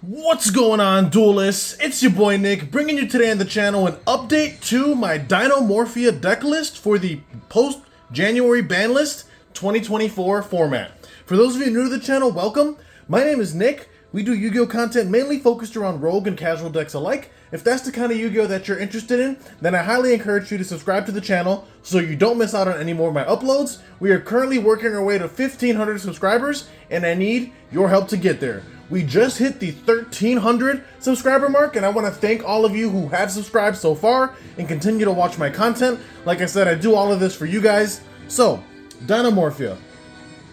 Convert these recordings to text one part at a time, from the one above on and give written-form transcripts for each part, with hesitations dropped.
What's going on, duelists? It's your boy Nick, bringing you today on the channel an update to my Dinomorphia deck list for the post-January ban list 2024 format. For those of you new to the channel, welcome. My name is Nick. We do Yu-Gi-Oh content mainly focused around rogue and casual decks alike. If that's the kind of Yu-Gi-Oh that you're interested in, then I highly encourage you to subscribe to the channel so you don't miss out on any more of my uploads. We are currently working our way to 1,500 subscribers, and I need your help to get there. We just hit the 1,300 subscriber mark, and I want to thank all of you who have subscribed so far and continue to watch my content. Like I said, I do all of this for you guys. So, Dinomorphia.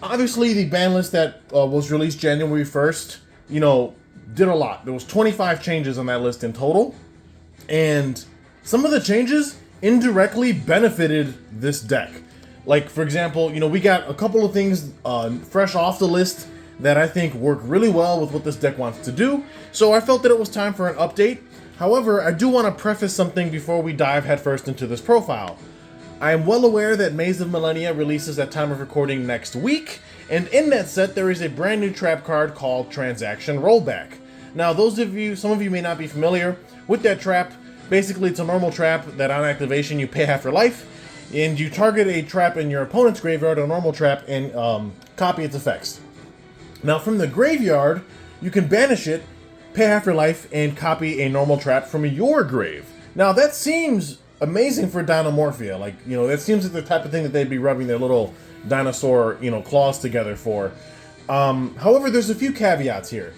Obviously, the ban list that was released January 1st, did a lot. There was 25 changes on that list in total, and some of the changes indirectly benefited this deck. Like, for example, we got a couple of things fresh off the list that I think work really well with what this deck wants to do, so I felt that it was time for an update. However, I do want to preface something before we dive headfirst into this profile. I am well aware that Maze of Millennia releases at time of recording next week, and in that set there is a brand new trap card called Transaction Rollback. Now, some of you may not be familiar with that trap. Basically, it's a normal trap that on activation you pay half your life, and you target a trap in your opponent's graveyard, a normal trap, and copy its effects. Now, from the graveyard, you can banish it, pay half your life, and copy a normal trap from your grave. Now, that seems amazing for Dinomorphia. That seems like the type of thing that they'd be rubbing their little dinosaur, claws together for. However, there's a few caveats here.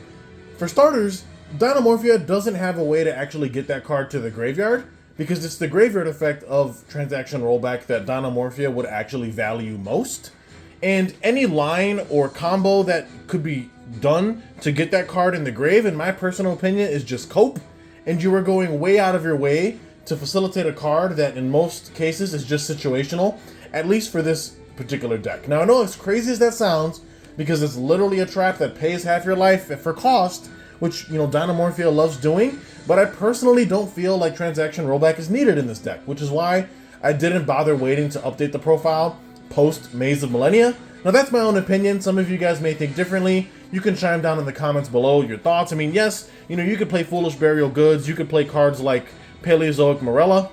For starters, Dinomorphia doesn't have a way to actually get that card to the graveyard, because it's the graveyard effect of Transaction Rollback that Dinomorphia would actually value most. And any line or combo that could be done to get that card in the grave, in my personal opinion, is just cope. And you are going way out of your way to facilitate a card that in most cases is just situational, at least for this particular deck. Now, I know as crazy as that sounds, because it's literally a trap that pays half your life for cost, which, Dinomorphia loves doing, but I personally don't feel like Transaction Rollback is needed in this deck, which is why I didn't bother waiting to update the profile post Maze of Millennia. Now, that's my own opinion. Some of you guys may think differently. You can chime down in the comments below your thoughts. I mean, yes, you could play Foolish Burial Goods. You could play cards like Paleozoic Morella,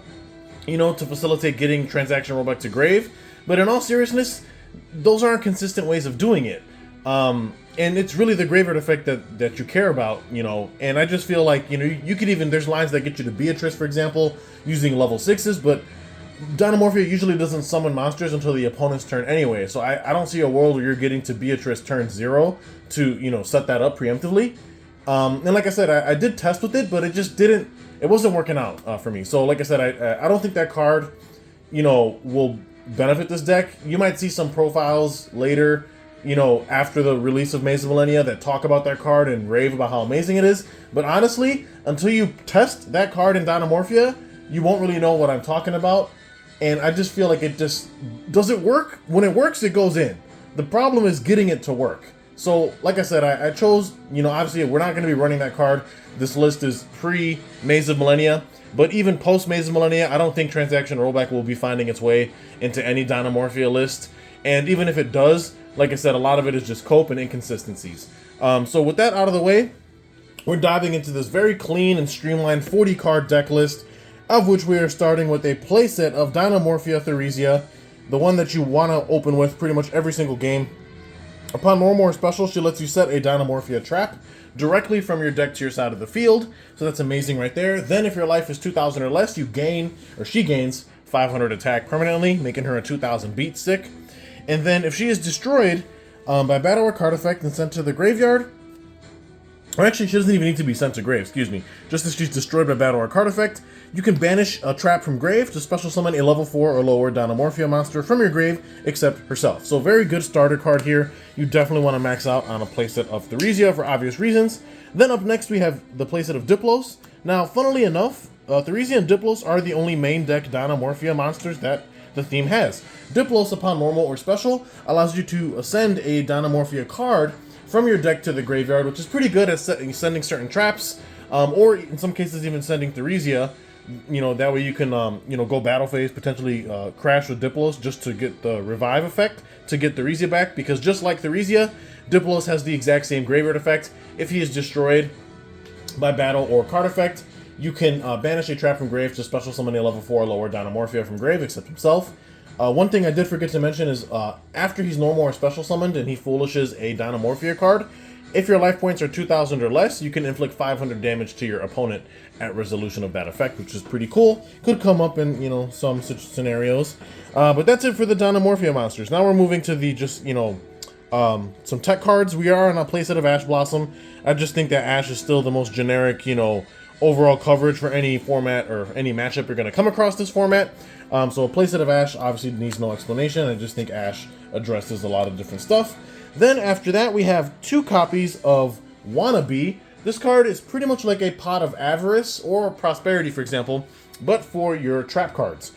to facilitate getting Transaction Rollback to grave. But in all seriousness, those aren't consistent ways of doing it. And it's really the graveyard effect that you care about, and I just feel like, you could even, there's lines that get you to Beatrice, for example, using level 6s, but Dinomorphia usually doesn't summon monsters until the opponent's turn anyway, so I don't see a world where you're getting to Beatrice turn 0 to, set that up preemptively. And like I said, I did test with it, but it wasn't working out for me. So like I said, I don't think that card, will benefit this deck. You might see some profiles later, after the release of Maze of Millennia that talk about that card and rave about how amazing it is. But honestly, until you test that card in Dinomorphia, you won't really know what I'm talking about. And I just feel like it just doesn't work. When it works, it goes in. The problem is getting it to work. So, like I said, I chose, obviously we're not going to be running that card. This list is pre-Maze of Millennia. But even post-Maze of Millennia, I don't think Transaction Rollback will be finding its way into any Dinomorphia list. And even if it does, like I said, a lot of it is just cope and inconsistencies. So with that out of the way, we're diving into this very clean and streamlined 40-card deck list, of which we are starting with a playset of Dinomorphia Theresia, the one that you want to open with pretty much every single game. Upon normal or special, she lets you set a Dinomorphia trap directly from your deck to your side of the field, so that's amazing right there. Then if your life is 2,000 or less, she gains 500 attack permanently, making her a 2,000 beat stick. And then if she is destroyed by battle or card effect and sent to the graveyard, or actually, she doesn't even need to be sent to grave, excuse me. Just as she's destroyed by battle or card effect, you can banish a trap from grave to special summon a level 4 or lower Dinomorphia monster from your grave, except herself. So very good starter card here. You definitely want to max out on a playset of Theresia for obvious reasons. Then up next, we have the playset of Diplos. Now, funnily enough, Theresia and Diplos are the only main deck Dinomorphia monsters that the theme has. Diplos, upon normal or special, allows you to ascend a Dinomorphia card from your deck to the graveyard, which is pretty good at sending certain traps, or in some cases even sending Theresia. That way you can, go battle phase, potentially crash with Diplos just to get the revive effect to get Theresia back, because just like Theresia, Diplos has the exact same graveyard effect. If he is destroyed, by battle or card effect. You can banish a trap from grave to special summon a level 4 or lower Dinomorphia from grave, except himself. One thing I did forget to mention is after he's normal or special summoned and he foolishes a Dinomorphia card, if your life points are 2,000 or less, you can inflict 500 damage to your opponent at resolution of that effect, which is pretty cool. Could come up in, you know, some scenarios. But that's it for the Dinomorphia monsters. Now we're moving to the some tech cards. We are on a playset of Ash Blossom. I just think that Ash is still the most generic, you know, overall coverage for any format or any matchup you're going to come across this format. So a playset of Ash obviously needs no explanation. I just think Ash addresses a lot of different stuff. Then after that, we have 2 copies of Wannabe. This card is pretty much like a Pot of Avarice or Prosperity, for example, but for your trap cards.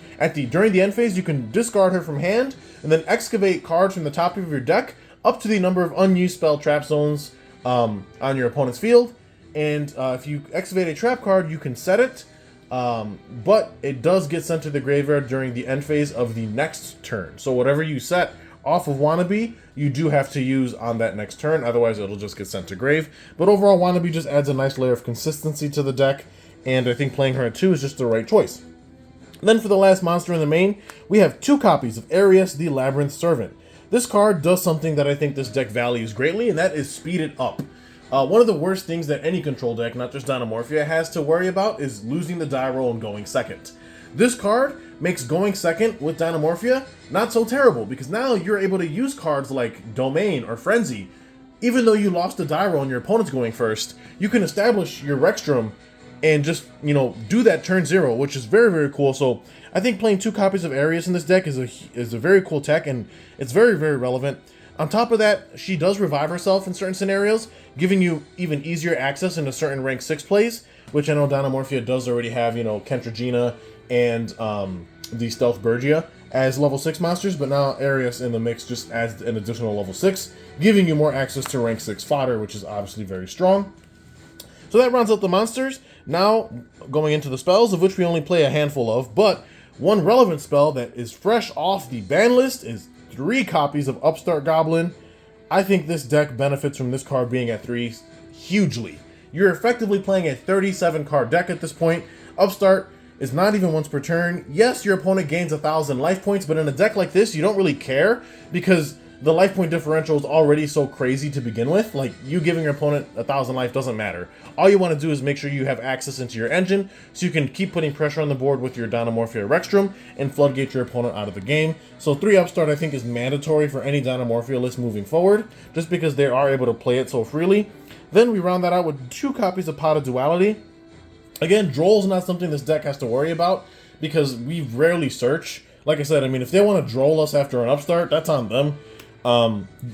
During the end phase, you can discard her from hand and then excavate cards from the top of your deck up to the number of unused spell trap zones on your opponent's field. And if you excavate a trap card, you can set it, but it does get sent to the graveyard during the end phase of the next turn. So whatever you set off of Wannabe, you do have to use on that next turn, otherwise it'll just get sent to grave. But overall, Wannabe just adds a nice layer of consistency to the deck, and I think playing her at 2 is just the right choice. Then for the last monster in the main, we have 2 copies of Aras, the Labyrinth Servant. This card does something that I think this deck values greatly, and that is speed it up. One of the worst things that any control deck, not just Dinomorphia, has to worry about is losing the die roll and going second. This card makes going second with Dinomorphia not so terrible, because now you're able to use cards like Domain or Frenzy. Even though you lost the die roll and your opponent's going first, you can establish your Rexstrom and just, you know, do that turn 0, which is very, very cool. So I think playing 2 copies of Aras in this deck is a very cool tech, and it's very, very relevant. On top of that, she does revive herself in certain scenarios, giving you even easier access into certain rank 6 plays, which I know Dinomorphia does already have, you know, Kentragina and the Stealth Bergia as level 6 monsters, but now Aras in the mix just adds an additional level 6, giving you more access to rank 6 fodder, which is obviously very strong. So that rounds out the monsters. Now, going into the spells, of which we only play a handful of, but one relevant spell that is fresh off the ban list is 3 copies of Upstart Goblin. I think this deck benefits from this card being at 3 hugely. You're effectively playing a 37 card deck at this point. Upstart is not even once per turn. Yes, your opponent gains 1,000 life points, but in a deck like this, you don't really care because the life point differential is already so crazy to begin with. Like, you giving your opponent 1,000 life doesn't matter. All you want to do is make sure you have access into your engine so you can keep putting pressure on the board with your Dinomorphia Rexstrom and floodgate your opponent out of the game. So 3 Upstart I think is mandatory for any Dinomorphia list moving forward, just because they are able to play it so freely. Then we round that out with 2 copies of Pot of Duality. Again, Droll's not something this deck has to worry about because we rarely search. Like I said, I mean, if they want to Droll us after an Upstart, that's on them.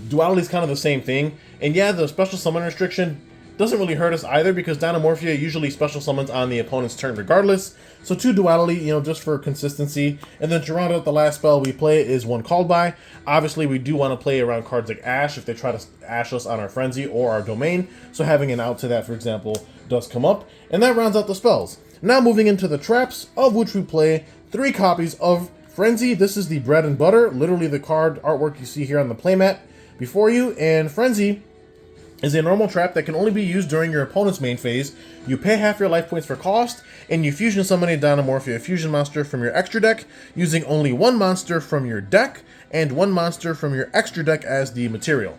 Duality is kind of the same thing. And yeah, the special summon restriction doesn't really hurt us either because Dinomorphia usually special summons on the opponent's turn regardless. So 2 Duality, you know, just for consistency. And then to round out the last spell we play is 1 Called By. Obviously, we do want to play around cards like Ash if they try to Ash us on our Frenzy or our Domain. So having an out to that, for example, does come up. And that rounds out the spells. Now moving into the traps, of which we play 3 copies of Frenzy. This is the bread and butter, literally the card artwork you see here on the playmat before you. And Frenzy is a normal trap that can only be used during your opponent's main phase. You pay half your life points for cost, and you fusion summon a Dinomorphia fusion monster from your extra deck, using only 1 monster from your deck and 1 monster from your extra deck as the material.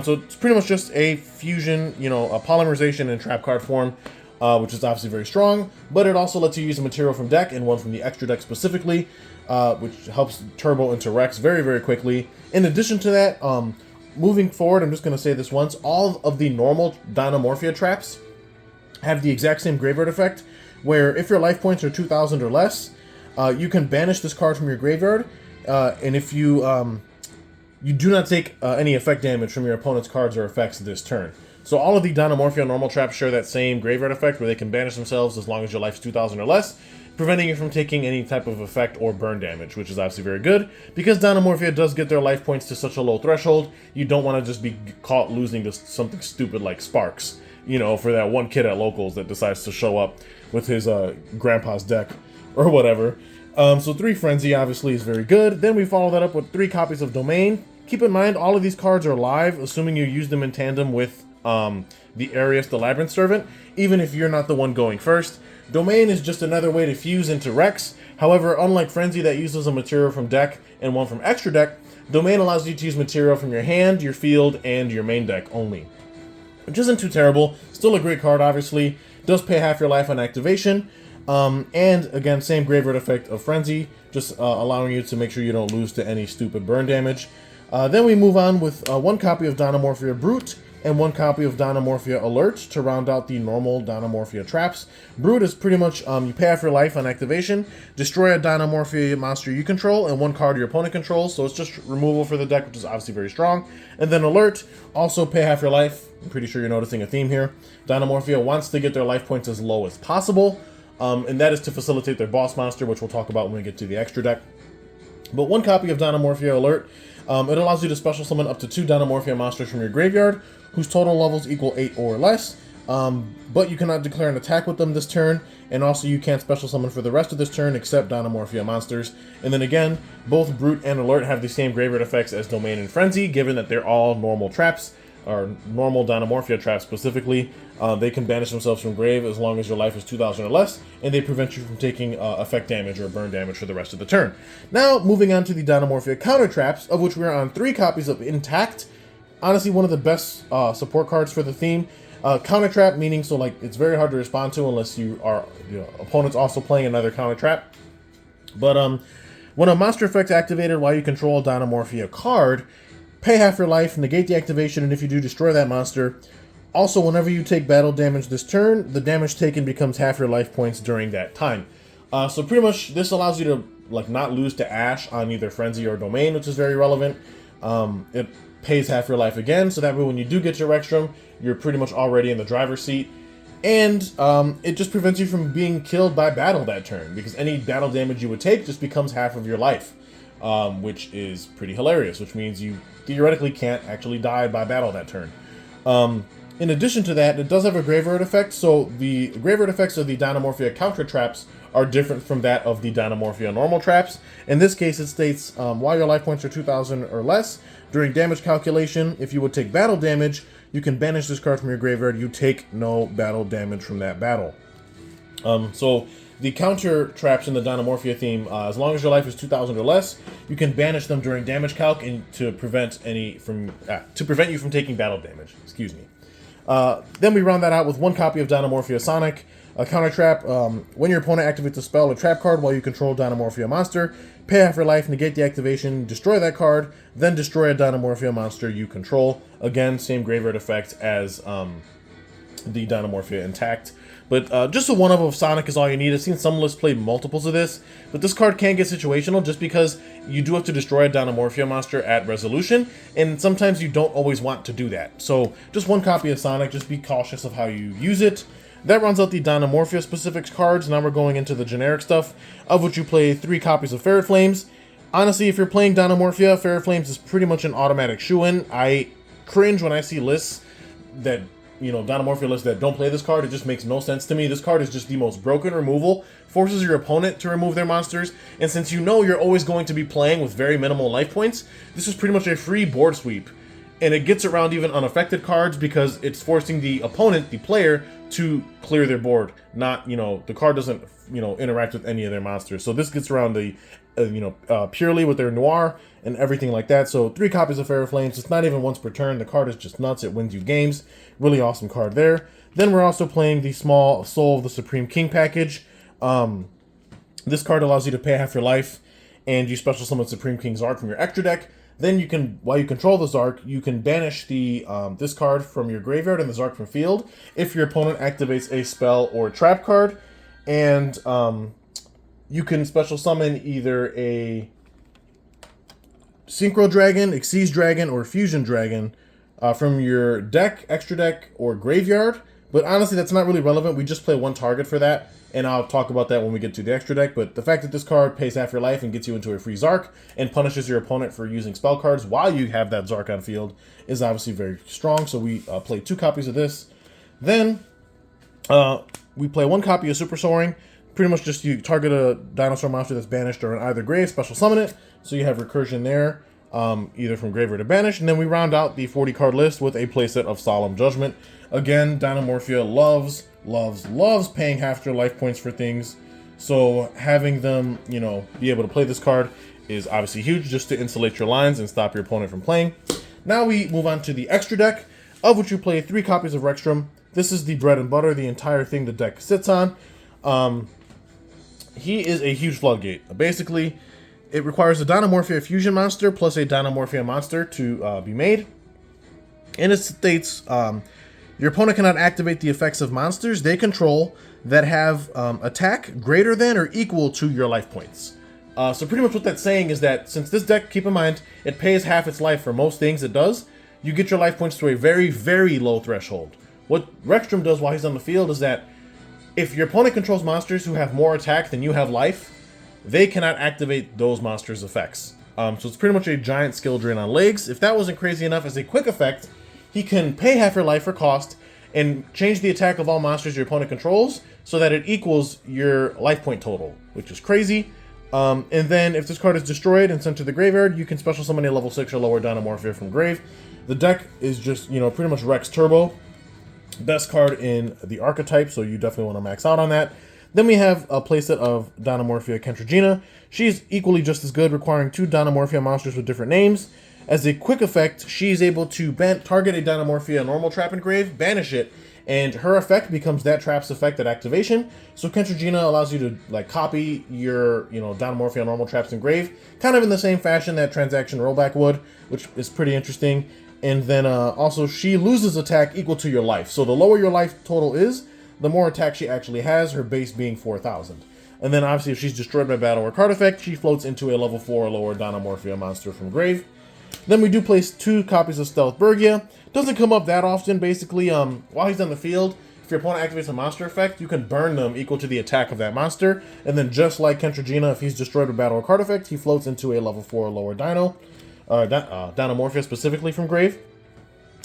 So it's pretty much just a fusion, you know, a polymerization in trap card form, which is obviously very strong, but it also lets you use a material from deck and one from the extra deck specifically, which helps turbo into Rex very, very quickly. In addition to that, moving forward, I'm just going to say this once, all of the normal Dinomorphia traps have the exact same graveyard effect, where if your life points are 2,000 or less, you can banish this card from your graveyard, and if you you do not take any effect damage from your opponent's cards or effects this turn. So all of the Dinomorphia normal traps share that same graveyard effect where they can banish themselves as long as your life's 2,000 or less, preventing you from taking any type of effect or burn damage, which is obviously very good. Because Dinomorphia does get their life points to such a low threshold, you don't want to just be caught losing to something stupid like Sparks, you know, for that one kid at locals that decides to show up with his grandpa's deck or whatever. So 3 Frenzy obviously is very good. Then we follow that up with 3 copies of Domain. Keep in mind, all of these cards are live, assuming you use them in tandem with the Aras, the Labyrinth Servant, even if you're not the one going first. Domain is just another way to fuse into Rex. However, unlike Frenzy that uses a material from deck and one from extra deck, Domain allows you to use material from your hand, your field, and your main deck only. Which isn't too terrible. Still a great card, obviously. Does pay half your life on activation. And again, same graveyard effect of Frenzy, just allowing you to make sure you don't lose to any stupid burn damage. Then we move on with one copy of Dinomorphia Brute and one copy of Dinomorphia Alert to round out the normal Dinomorphia traps. Brute is pretty much you pay half your life on activation, destroy a Dinomorphia monster you control, and one card your opponent controls, so it's just removal for the deck, which is obviously very strong. And then Alert, also pay half your life. I'm pretty sure you're noticing a theme here. Dinomorphia wants to get their life points as low as possible, and that is to facilitate their boss monster, which we'll talk about when we get to the extra deck. But one copy of Dinomorphia Alert, it allows you to special summon up to 2 Dinomorphia monsters from your graveyard, whose total levels equal 8 or less, but you cannot declare an attack with them this turn, and also you can't special summon for the rest of this turn except Dinomorphia monsters. And then again, both Brute and Alert have the same graveyard effects as Domain and Frenzy, given that they're all normal traps, or normal Dinomorphia traps specifically. They can banish themselves from grave as long as your life is 2,000 or less, and they prevent you from taking effect damage or burn damage for the rest of the turn. Now, moving on to the Dinomorphia counter traps, of which we are on 3 copies of Intact. Honestly, one of the best support cards for the theme. Counter trap, meaning so like it's very hard to respond to unless your opponent's also playing another counter trap. But when a monster effect activated while you control a Dinomorphia card, pay half your life, negate the activation, and if you do, destroy that monster. Also, whenever you take battle damage this turn, the damage taken becomes half your life points during that time. So pretty much this allows you to like not lose to Ash on either Frenzy or Domain, which is very relevant. It pays half your life again, so that way when you do get your Extrum, you're pretty much already in the driver's seat. And it just prevents you from being killed by battle that turn, because any battle damage you would take just becomes half of your life, which is pretty hilarious, which means you theoretically can't actually die by battle that turn. In addition to that, it does have a graveyard effect, so the graveyard effects of the Dinomorphia counter traps are different from that of the Dinomorphia normal traps. In this case, it states, while your life points are 2,000 or less, during damage calculation, if you would take battle damage, you can banish this card from your graveyard. You take no battle damage from that battle. So the counter traps in the Dinomorphia theme, as long as your life is 2,000 or less, you can banish them during damage calc and to prevent you from taking battle damage. Excuse me. Then we round that out with one copy of Dynamorio Sonic. A counter trap, when your opponent activates a spell or trap card while you control Dinomorphia monster, pay half your life, negate the activation, destroy that card, then destroy a Dinomorphia monster you control. Again, same graveyard effect as the Dinomorphia Intact. But just a one-of Sonic is all you need. I've seen some lists play multiples of this, but this card can get situational just because you do have to destroy a Dinomorphia monster at resolution, and sometimes you don't always want to do that. So just one copy of Sonic, just be cautious of how you use it. That rounds out the Dinomorphia specifics cards. Now we're going into the generic stuff, of which you play 3 copies of Ferret Flames. Honestly, if you're playing Dinomorphia, Ferret Flames is pretty much an automatic shoo-in. I cringe when I see lists that, Dinomorphia lists that don't play this card. It just makes no sense to me. This card is just the most broken removal, forces your opponent to remove their monsters, and since you're always going to be playing with very minimal life points, this is pretty much a free board sweep. And it gets around even unaffected cards because it's forcing the opponent, the player, to clear their board. Not, the card doesn't, interact with any of their monsters. So this gets around the, purely with their Noir and everything like that. So 3 copies of Ferret Flames. It's not even once per turn. The card is just nuts. It wins you games. Really awesome card there. Then we're also playing the small Soul of the Supreme King package. This card allows you to pay half your life, and you special summon Supreme King Zarc from your extra deck. Then you can, while you control the Zarc, you can banish the this card from your graveyard and the Zarc from field if your opponent activates a spell or trap card. And you can special summon either a Synchro Dragon, Xyz Dragon, or Fusion Dragon from your deck, extra deck, or graveyard. But honestly, that's not really relevant. We just play one target for that, and I'll talk about that when we get to the extra deck. But the fact that this card pays half your life and gets you into a free Zarc and punishes your opponent for using spell cards while you have that Zarc on field is obviously very strong. So we play 2 copies of this. Then we play 1 copy of Super Soaring. Pretty much just you target a dinosaur monster that's banished or in either grave, special summon it. So you have recursion there. either from graveyard to banish. And then we round out the 40 card list with a playset of Solemn Judgment. Again, Dinomorphia loves paying half their life points for things. So having them, you know, be able to play this card is obviously huge, just to insulate your lines and stop your opponent from playing. Now we move on to the extra deck, of which you play 3 copies of Rexstrom. This is the bread and butter, the entire thing the deck sits on. He is a huge floodgate. Basically, it requires a Dinomorphia fusion monster plus a Dinomorphia monster to be made. And it states, your opponent cannot activate the effects of monsters they control that have attack greater than or equal to your life points. So pretty much what that's saying is that since this deck, keep in mind, it pays half its life for most things it does, you get your life points to a very, very low threshold. What Rexstrom does while he's on the field is that if your opponent controls monsters who have more attack than you have life, they cannot activate those monsters' effects. So it's pretty much a giant skill drain on legs. If that wasn't crazy enough, as a quick effect, he can pay half your life for cost and change the attack of all monsters your opponent controls so that it equals your life point total, which is crazy. And then if this card is destroyed and sent to the graveyard, you can special summon a level 6 or lower Dinomorphia from grave. The deck is just, you know, pretty much Rex Turbo. Best card in the archetype, so you definitely want to max out on that. Then we have a playset of Dinomorphia Kentragina. She's equally just as good, requiring 2 Dinomorphia monsters with different names. As a quick effect, she's able to target a Dinomorphia normal trap in grave, banish it, and her effect becomes that trap's effect at activation. So Kentragina allows you to like copy your, you know, Dinomorphia normal traps in grave, kind of in the same fashion that Transaction Rollback would, which is pretty interesting. And then also she loses attack equal to your life. So the lower your life total is, the more attack she actually has, her base being 4,000. And then obviously if she's destroyed by battle or card effect, she floats into a level 4 or lower Dinomorphia monster from grave. Then we do place 2 copies of Stealth Bergia. Doesn't come up that often, basically. While he's on the field, if your opponent activates a monster effect, you can burn them equal to the attack of that monster. And then just like Kentragina, if he's destroyed by battle or card effect, he floats into a level 4 or lower Dinomorphia specifically from grave.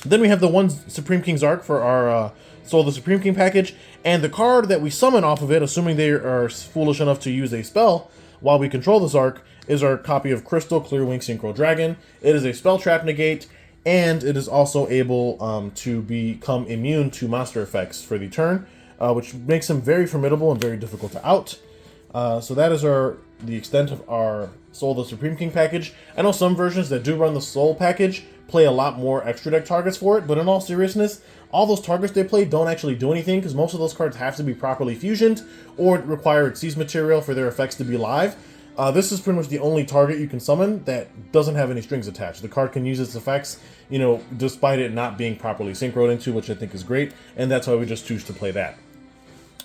Then we have the 1 Supreme King Zarc for our Soul of the Supreme King package. And the card that we summon off of it, assuming they are foolish enough to use a spell while we control the Zarc, is our copy of Crystal Clearwing Synchro Dragon. It is a spell trap negate, and it is also able to become immune to monster effects for the turn, which makes him very formidable and very difficult to out. So that is the extent of our Soul of the Supreme King package. I know some versions that do run the Soul package play a lot more extra deck targets for it, but in all seriousness, all those targets they play don't actually do anything because most of those cards have to be properly fusioned or require Xyz material for their effects to be live. This is pretty much the only target you can summon that doesn't have any strings attached. The card can use its effects, you know, despite it not being properly synchroned into, which I think is great, and that's why we just choose to play that.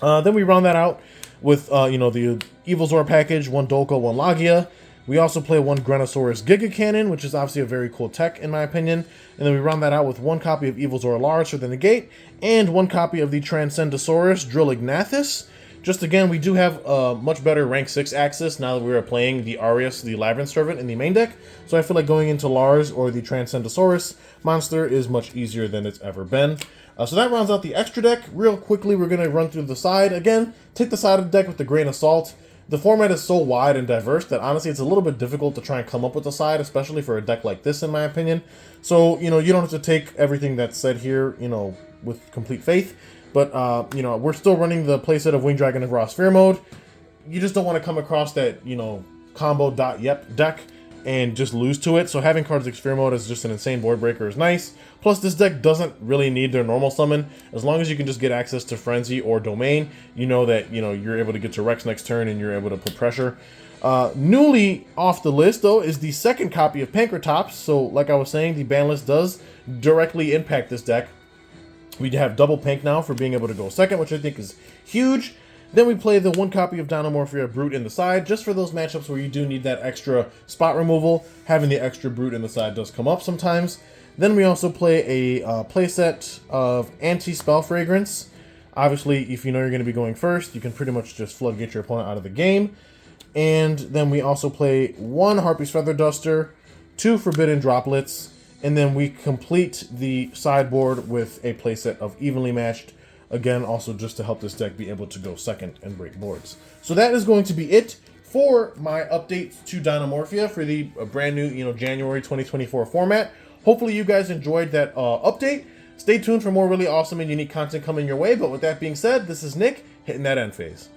Then we round that out with, you know, the Evil Zor package, 1 Dolko, 1 Lagia. We also play 1 Granosaurus Giga Cannon, which is obviously a very cool tech in my opinion. And then we round that out with 1 copy of Evil Zor Large for the negate, and 1 copy of the Transcendosaurus Drillignathus. Just again, we do have a much better rank 6 access now that we are playing the Arius, the Labyrinth Servant, in the main deck. So I feel like going into Lars or the Transcendosaurus monster is much easier than it's ever been. So that rounds out the extra deck. Real quickly, we're going to run through the side. Again, take the side of the deck with a grain of salt. The format is so wide and diverse that honestly it's a little bit difficult to try and come up with a side, especially for a deck like this in my opinion. So, you know, you don't have to take everything that's said here, you know, with complete faith. But, you know, we're still running the playset of Winged Dragon of Raw Sphere mode. You just don't want to come across that, you know, combo.yep deck and just lose to it. So having cards like Sphere mode as just an insane board breaker is nice. Plus, this deck doesn't really need their normal summon. As long as you can just get access to Frenzy or Domain, you know that, you know, you're able to get to Rex next turn and you're able to put pressure. Newly off the list, though, is the second copy of Pankratops. So, like I was saying, the ban list does directly impact this deck. We have double Pank now for being able to go second, which I think is huge. Then we play the 1 copy of Dinomorphia Brute in the side, just for those matchups where you do need that extra spot removal. Having the extra Brute in the side does come up sometimes. Then we also play a playset of Anti-Spell Fragrance. Obviously, if you know you're going to be going first, you can pretty much just floodgate your opponent out of the game. And then we also play 1 Harpy's Feather Duster, 2 Forbidden Droplets, and then we complete the sideboard with a playset of Evenly Matched. Again, also just to help this deck be able to go second and break boards. So that is going to be it for my updates to Dinomorphia for the brand new, January 2024 format. Hopefully you guys enjoyed that update. Stay tuned for more really awesome and unique content coming your way. But with that being said, this is Nick hitting that end phase.